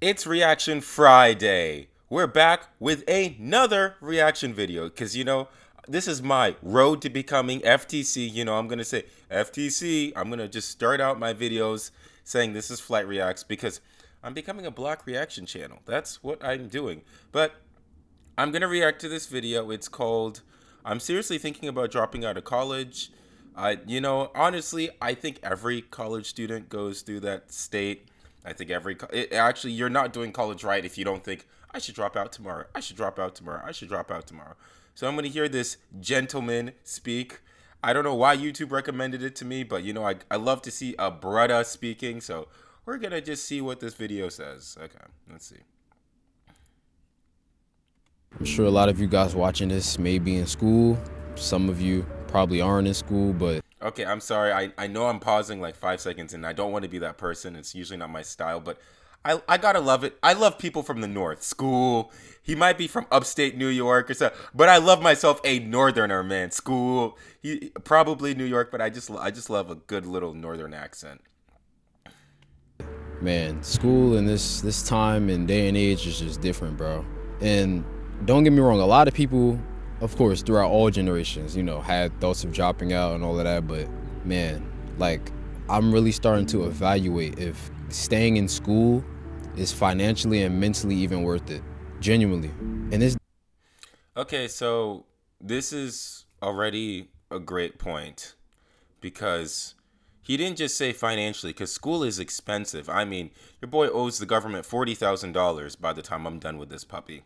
It's Reaction Friday. We're back with another reaction video because, this is my road to becoming FTC. I'm going to say FTC. I'm going to just start out my videos saying this is Flight Reacts because I'm becoming a block reaction channel. That's what I'm doing. But I'm going to react to this video. It's called I'm seriously thinking about dropping out of college. Honestly, I think every college student goes through that state. I think actually, you're not doing college right if you don't think, I should drop out tomorrow. I should drop out tomorrow. I should drop out tomorrow. So I'm going to hear this gentleman speak. I don't know why YouTube recommended it to me, but I love to see a brother speaking. So we're going to just see what this video says. Okay, let's see. I'm sure a lot of you guys watching this may be in school. Some of you probably aren't in school, but Okay, I'm sorry. I know I'm pausing like 5 seconds and I don't want to be that person. It's usually not my style, but I gotta love it. I love people from the north. School. He might be from upstate New York or so, but I love myself a northerner, man. School. He probably New York, but I just love a good little northern accent. man, school in this time and day and age is just different, bro. And don't get me wrong, a lot of people, of course, throughout all generations, had thoughts of dropping out and all of that, but man, like, I'm really starting to evaluate if staying in school is financially and mentally even worth it, genuinely. And this Okay, so this is already a great point because he didn't just say financially, because school is expensive. I mean, your boy owes the government $40,000 by the time I'm done with this puppy.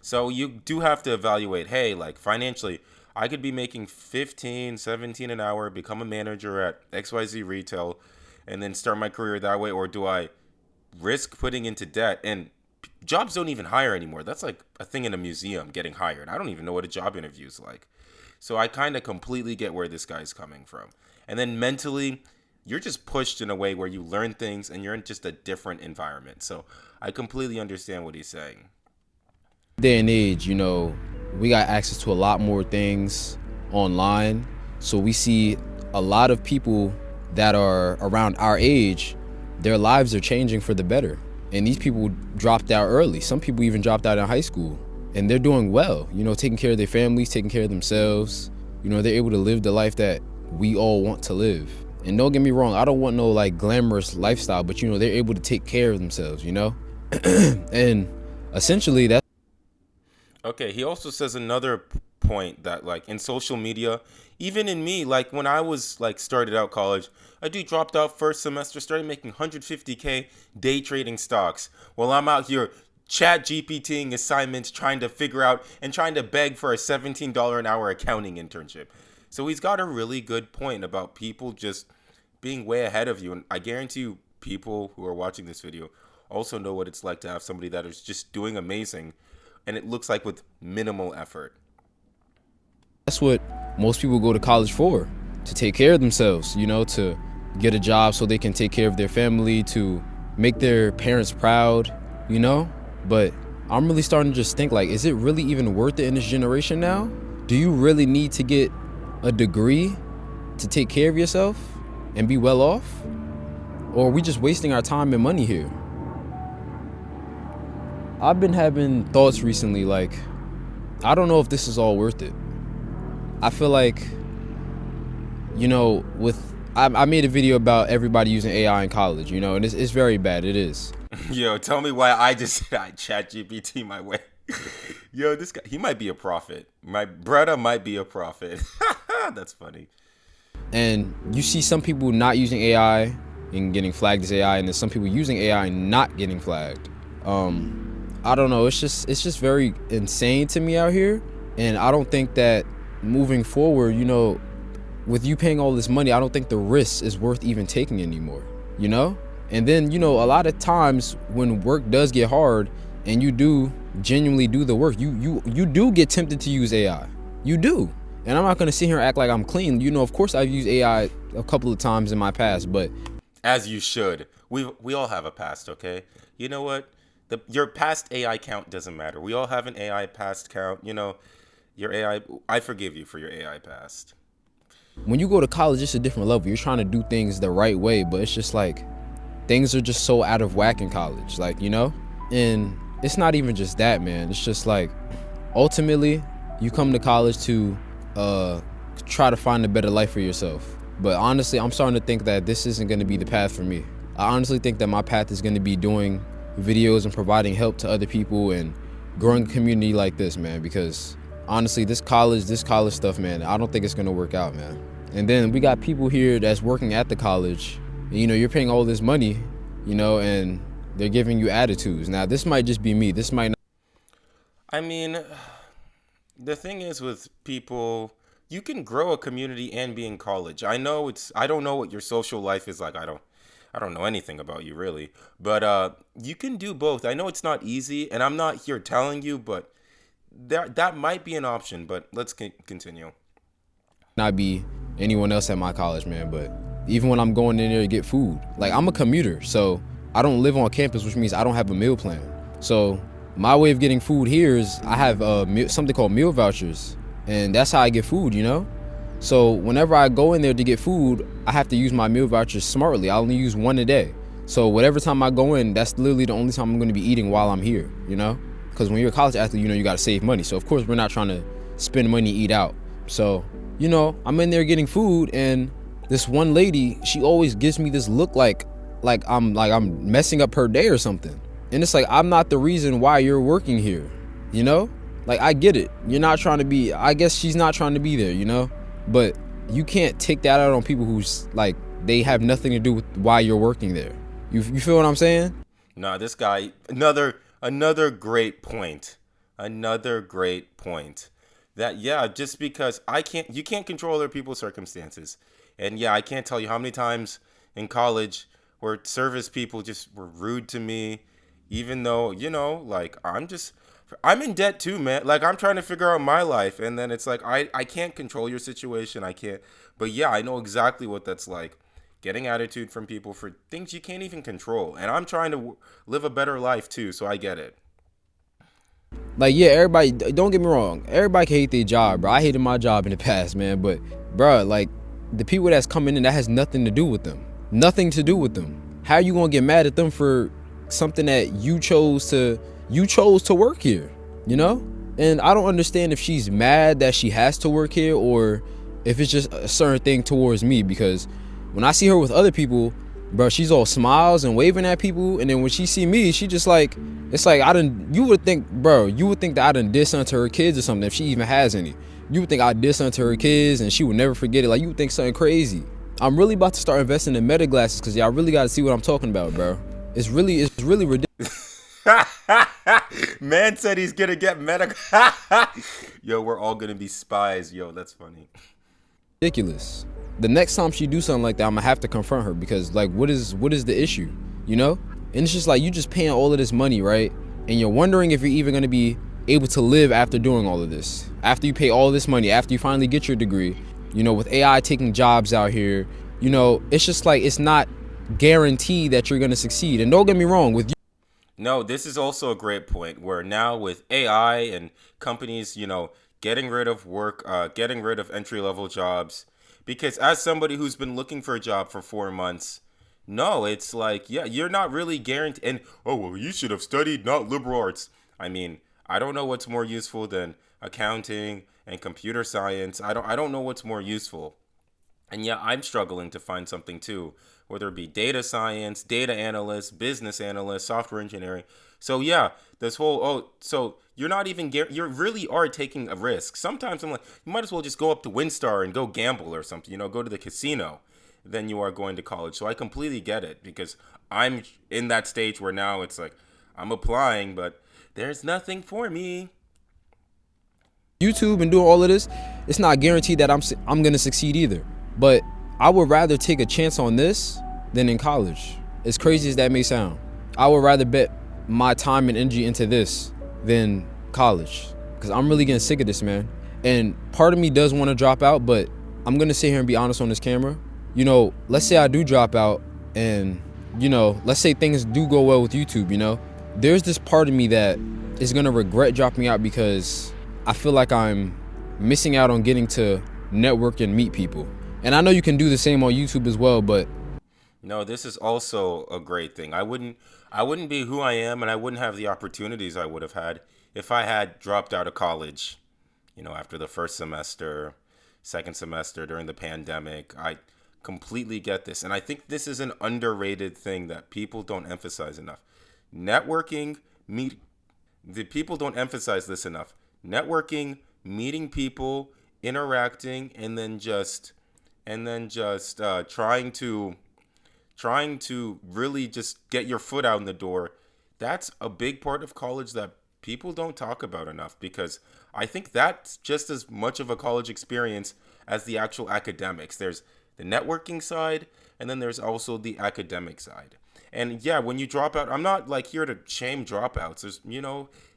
So you do have to evaluate, hey, like financially, I could be making 15, 17 an hour, become a manager at XYZ retail, and then start my career that way, or do I risk putting into debt? And jobs don't even hire anymore. That's like a thing in a museum, getting hired. I don't even know what a job interview is like. So I kind of completely get where this guy's coming from. And then mentally, you're just pushed in a way where you learn things and you're in just a different environment. So I completely understand what he's saying. day and age, we got access to a lot more things online. So we see a lot of people that are around our age, their lives are changing for the better. And these people dropped out early. Some people even dropped out in high school. And they're doing well, taking care of their families, taking care of themselves. They're able to live the life that we all want to live. And don't get me wrong, I don't want no like glamorous lifestyle, but they're able to take care of themselves, And essentially that's Okay, he also says another point that like in social media, even in me, like when I was like started out college, I dropped out first semester, started making 150K day trading stocks while I'm out here ChatGPTing assignments, trying to figure out and trying to beg for a $17 an hour accounting internship. So he's got a really good point about people just being way ahead of you. And I guarantee you people who are watching this video also know what it's like to have somebody that is just doing amazing, and it looks like with minimal effort. that's what most people go to college for, to take care of themselves, to get a job so they can take care of their family, to make their parents proud, But I'm really starting to just think, like, is it really even worth it in this generation now? Do you really need to get a degree to take care of yourself and be well off? Or are we just wasting our time and money here? I've been having thoughts recently, like, I don't know if this is all worth it. I feel like, I made a video about everybody using AI in college, and it's very bad. It is. Yo, tell me why I just said I ChatGPT my way. Yo, this guy, he might be a prophet. My brother might be a prophet. That's funny. And you see some people not using AI and getting flagged as AI, and then some people using AI and not getting flagged. I don't know. It's just very insane to me out here, and I don't think that moving forward, with you paying all this money, I don't think the risk is worth even taking anymore. And then a lot of times when work does get hard and you do genuinely do the work, you do get tempted to use AI. You do. And I'm not going to sit here and act like I'm clean. Of course I've used AI a couple of times in my past, but As you should. We all have a past, okay? You know what? Your past AI count doesn't matter. We all have an AI past count. Your AI, I forgive you for your AI past. when you go to college, it's a different level. You're trying to do things the right way, but it's just like, things are just so out of whack in college, like, you know? And it's not even just that, man. It's just like, ultimately, you come to college to try to find a better life for yourself. But honestly, I'm starting to think that this isn't going to be the path for me. I honestly think that my path is going to be doing videos and providing help to other people and growing a community like this, man, because honestly, this college stuff, man, I don't think it's going to work out, man. And then we got people here that's working at the college, and, you know, you're paying all this money, you know, and they're giving you attitudes. Now, this might just be me. This might not. I mean, the thing is with people, you can grow a community and be in college. I don't know what your social life is like. I don't know anything about you really, but you can do both. I know it's not easy, and I'm not here telling you, but that might be an option. But let's continue. Not be anyone else at my college, man, but even when I'm going in there to get food, like, I'm a commuter, so I don't live on campus, which means I don't have a meal plan. So my way of getting food here is I have something called meal vouchers, and that's how I get food, you know? So whenever I go in there to get food, I have to use my meal vouchers smartly. I only use one a day. So whatever time I go in, that's literally the only time I'm going to be eating while I'm here, you know? Because when you're a college athlete, you know, you got to save money. So of course we're not trying to spend money, eat out. So, you know, I'm in there getting food, and this one lady, she always gives me this look like I'm messing up her day or something. And it's like, I'm not the reason why you're working here, you know? Like, I get it. You're not trying to be, I guess she's not trying to be there, you know? But you can't take that out on people who's like, they have nothing to do with why you're working there. You feel what I'm saying? Nah, this guy, another great point. Another great point. That, yeah, just because you can't control other people's circumstances. And yeah, I can't tell you how many times in college where service people just were rude to me, even though, you know, like, I'm in debt too, man. Like, I'm trying to figure out my life, and then it's like, I can't control your situation. I can't. But yeah, I know exactly what that's like. Getting attitude from people for things you can't even control. And I'm trying to live a better life too, so I get it. Like, yeah, everybody, don't get me wrong, everybody can hate their job, bro. I hated my job in the past, man, but, bro, like, the people that's coming in, that has nothing to do with them. Nothing to do with them. How are you gonna get mad at them for something that you chose to work here, you know? And I don't understand if she's mad that she has to work here, or if it's just a certain thing towards me, because when I see her with other people, bro, she's all smiles and waving at people, and then when she see me, she just like, it's like, you would think that I done did something to her kids or something, if she even has any. You would think I did something to her kids and she would never forget it. Like, you would think something crazy. I'm really about to start investing in meta glasses, because y'all really got to see what I'm talking about, bro. It's really ridiculous. Man said he's gonna get meta. Yo, we're all gonna be spies. Yo, that's funny. Ridiculous. The next time she do something like that, I'm gonna have to confront her, because, like, what is the issue, you know? And it's just like, you just paying all of this money, right? And you're wondering if you're even gonna be able to live after doing all of this. After you pay all this money, after you finally get your degree, you know, with AI taking jobs out here, you know, it's just like, it's not guaranteed that you're gonna succeed. And don't get me wrong, with you. No, this is also a great point, where now with AI and companies, you know, getting rid of work, getting rid of entry-level jobs, because as somebody who's been looking for a job for 4 months, no, it's like, yeah, you're not really guaranteed. And, oh, well, you should have studied not liberal arts. I mean, I don't know what's more useful than accounting and computer science. I don't know what's more useful. And yeah, I'm struggling to find something too, whether it be data science, data analyst, business analyst, software engineering. So yeah, this whole, so you're not even, you really are taking a risk. Sometimes I'm like, you might as well just go up to WinStar and go gamble or something, you know, go to the casino than you are going to college. So I completely get it, because I'm in that stage where now it's like, I'm applying, but there's nothing for me. YouTube and doing all of this, it's not guaranteed that I'm gonna succeed either. But I would rather take a chance on this than in college. As crazy as that may sound, I would rather bet my time and energy into this than college, because I'm really getting sick of this, man. And part of me does want to drop out, but I'm gonna sit here and be honest on this camera. You know, let's say I do drop out, and, you know, let's say things do go well with YouTube, you know, there's this part of me that is gonna regret dropping out, because I feel like I'm missing out on getting to network and meet people. And I know you can do the same on YouTube as well, but No, this is also a great thing. I wouldn't be who I am and I wouldn't have the opportunities I would have had if I had dropped out of college, after the first semester, second semester during the pandemic. I completely get this. And I think this is an underrated thing that people don't emphasize enough. Networking, meet the people don't emphasize this enough. Networking, meeting people, interacting, and then just trying to really just get your foot out in the door. That's a big part of college that people don't talk about enough, because I think that's just as much of a college experience as the actual academics. There's the networking side, and then there's also the academic side. And yeah, when you drop out, I'm not like here to shame dropouts.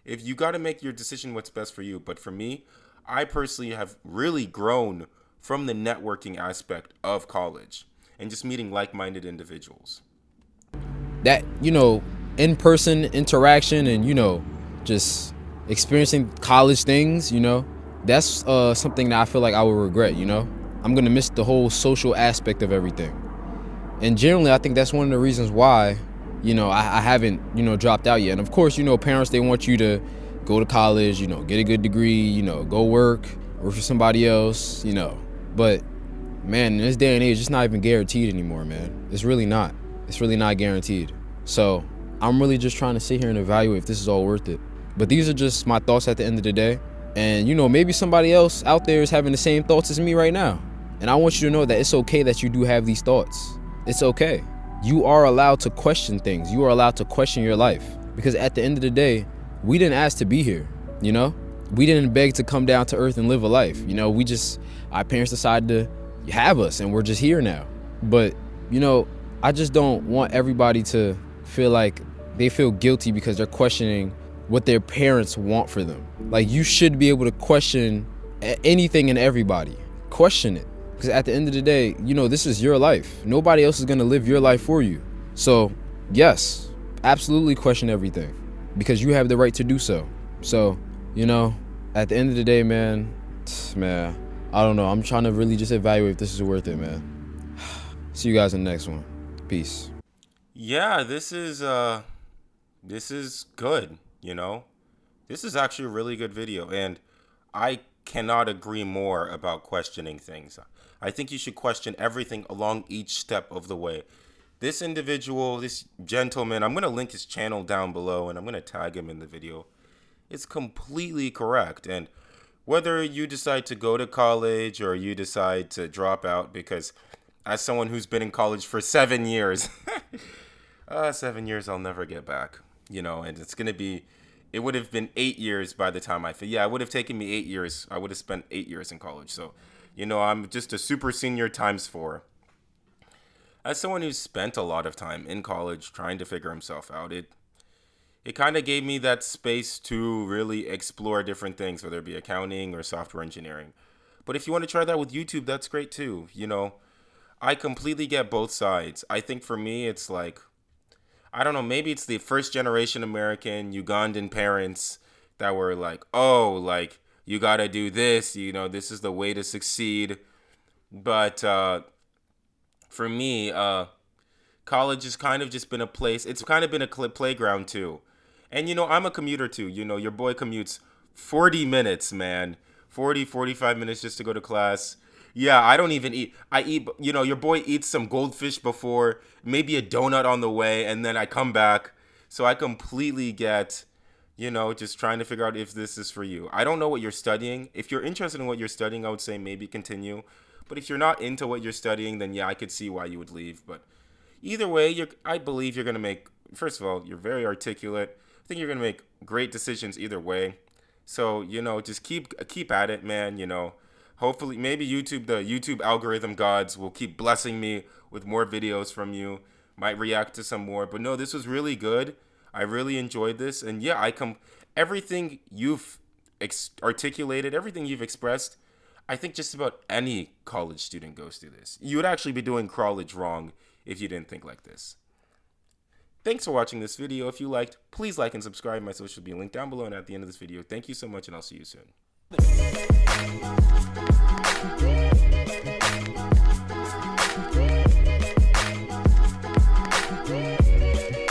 If you got to make your decision what's best for you. But for me, I personally have really grown from the networking aspect of college and just meeting like-minded individuals. That, in-person interaction and, just experiencing college things, that's something that I feel like I will regret. I'm going to miss the whole social aspect of everything. And generally, I think that's one of the reasons why, I haven't, dropped out yet. And of course, parents, they want you to go to college, get a good degree, go work for somebody else, But man, in this day and age, it's not even guaranteed anymore, man. It's really not. It's really not guaranteed. So I'm really just trying to sit here and evaluate if this is all worth it. But these are just my thoughts at the end of the day. And, maybe somebody else out there is having the same thoughts as me right now. And I want you to know that it's okay that you do have these thoughts. It's okay. You are allowed to question things. You are allowed to question your life. Because at the end of the day, we didn't ask to be here, We didn't beg to come down to earth and live a life. Our parents decided to have us and we're just here now. But, I just don't want everybody to feel like they feel guilty because they're questioning what their parents want for them. Like, you should be able to question anything and everybody. Question it. Because at the end of the day, this is your life. Nobody else is going to live your life for you. So, yes, absolutely question everything because you have the right to do so. So, at the end of the day, man, I don't know. I'm trying to really just evaluate if this is worth it, man. See you guys in the next one. Peace. Yeah, this is good, This is actually a really good video, and I cannot agree more about questioning things. I think you should question everything along each step of the way. This individual, this gentleman, I'm going to link his channel down below and I'm going to tag him in the video. It's completely correct. And whether you decide to go to college or you decide to drop out, because as someone who's been in college for 7 years, 7 years I'll never get back, and it would have been 8 years by the time it would have taken me 8 years. I would have spent 8 years in college. So, I'm just a super senior times 4. As someone who's spent a lot of time in college trying to figure himself out, it kind of gave me that space to really explore different things, whether it be accounting or software engineering. But if you want to try that with YouTube, that's great too. I completely get both sides. I think for me, it's like, I don't know, maybe it's the first generation American Ugandan parents that were like, oh, like, you got to do this, this is the way to succeed. But for me, college has kind of just been a place, it's kind of been a playground too. And, I'm a commuter too. Your boy commutes 40 minutes, man. 45 minutes just to go to class. Yeah, I don't even eat. I eat, your boy eats some goldfish before, maybe a donut on the way, and then I come back. So I completely get, just trying to figure out if this is for you. I don't know what you're studying. If you're interested in what you're studying, I would say maybe continue. But if you're not into what you're studying, then yeah, I could see why you would leave. But either way, I believe you're going to make, first of all, you're very articulate. I think you're going to make great decisions either way. So, just keep at it, man, Hopefully, maybe the YouTube algorithm gods will keep blessing me with more videos from you. Might react to some more. But no, this was really good. I really enjoyed this. And yeah, everything you've articulated, everything you've expressed, I think just about any college student goes through this. You would actually be doing college wrong if you didn't think like this. Thanks for watching this video. If you liked, please like and subscribe. My social will be linked down below and at the end of this video. Thank you so much, and I'll see you soon.